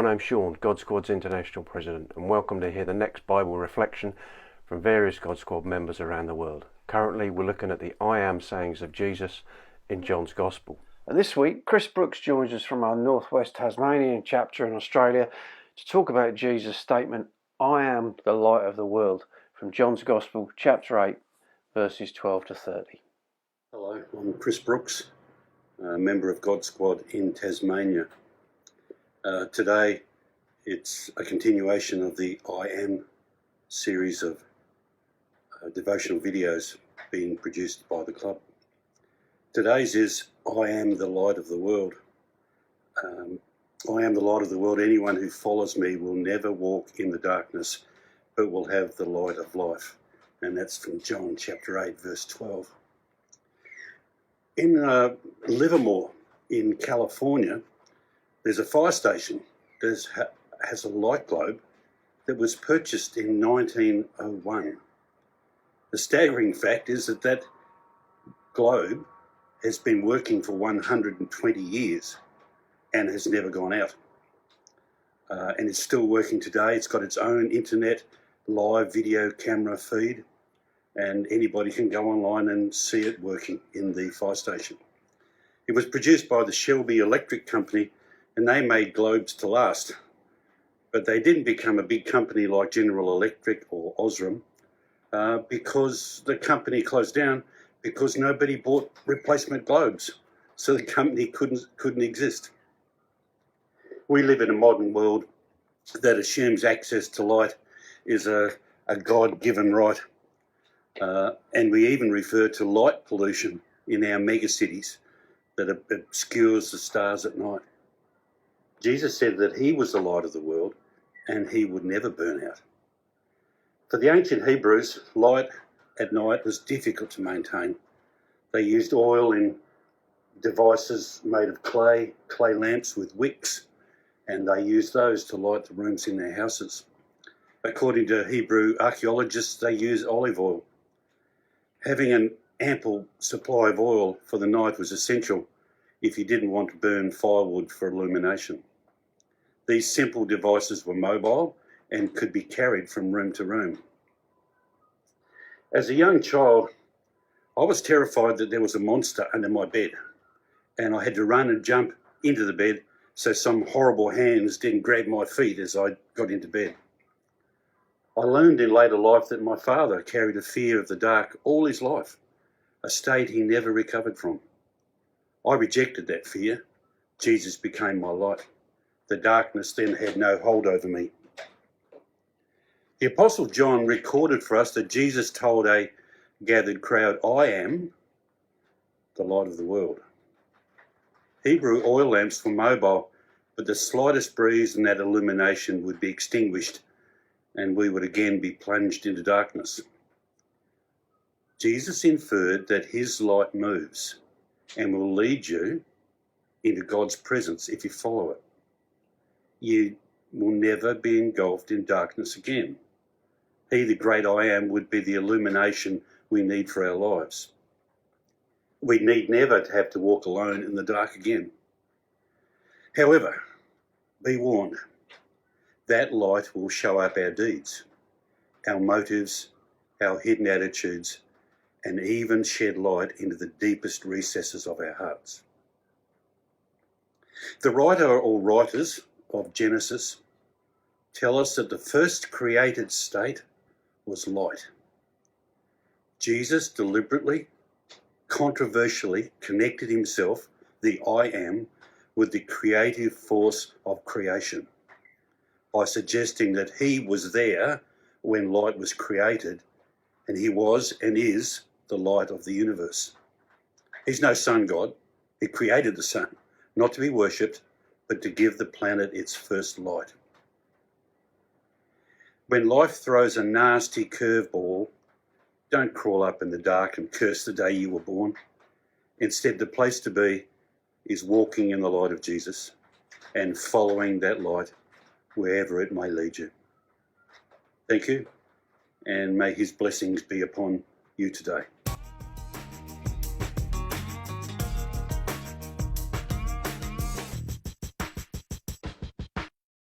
My name's Sean, God Squad's International President, and welcome to hear the next Bible reflection from various God Squad members around the world. Currently, we're looking at the I am sayings of Jesus in John's Gospel. And this week, Chris Brooks joins us from our North West Tasmania chapter in Australia to talk about Jesus' statement, I am the light of the world, from John's Gospel, chapter 8, verses 12 to 30. Hello, I'm Chris Brooks, a member of God Squad in Tasmania. Today, it's a continuation of the I Am series of devotional videos being produced by the club. Today's is I am the light of the world. I am the light of the world. Anyone who follows me will never walk in the darkness, but will have the light of life. And that's from John chapter 8, verse 12. In Livermore in California, there's a fire station that has a light globe that was purchased in 1901. The staggering fact is that globe has been working for 120 years and has never gone out. And it's still working today. It's got its own internet live video camera feed, and anybody can go online and see it working in the fire station. It was produced by the Shelby Electric Company, and they made globes to last. But they didn't become a big company like General Electric or Osram because the company closed down because nobody bought replacement globes. So the company couldn't exist. We live in a modern world that assumes access to light is a God-given right. And we even refer to light pollution in our megacities that obscures the stars at night. Jesus said that he was the light of the world and he would never burn out. For the ancient Hebrews, light at night was difficult to maintain. They used oil in devices made of clay lamps with wicks, and they used those to light the rooms in their houses. According to Hebrew archaeologists, they used olive oil. Having an ample supply of oil for the night was essential if you didn't want to burn firewood for illumination. These simple devices were mobile and could be carried from room to room. As a young child, I was terrified that there was a monster under my bed, and I had to run and jump into the bed so some horrible hands didn't grab my feet as I got into bed. I learned in later life that my father carried a fear of the dark all his life, a state he never recovered from. I rejected that fear. Jesus became my light. The darkness then had no hold over me. The Apostle John recorded for us that Jesus told a gathered crowd, I am the light of the world. Hebrew oil lamps were mobile, but the slightest breeze and that illumination would be extinguished and we would again be plunged into darkness. Jesus inferred that his light moves and will lead you into God's presence if you follow it. You will never be engulfed in darkness again. He, the great I am, would be the illumination we need for our lives. We need never to have to walk alone in the dark again. However, be warned, that light will show up our deeds, our motives, our hidden attitudes, and even shed light into the deepest recesses of our hearts. The writer or writers of Genesis tell us that the first created state was light. Jesus deliberately, controversially connected himself, the I am, with the creative force of creation by suggesting that he was there when light was created, and he was and is the light of the universe. He's no sun god. He created the sun, not to be worshipped, but to give the planet its first light. When life throws a nasty curveball, don't crawl up in the dark and curse the day you were born. Instead, the place to be is walking in the light of Jesus and following that light wherever it may lead you. Thank you, and may his blessings be upon you today.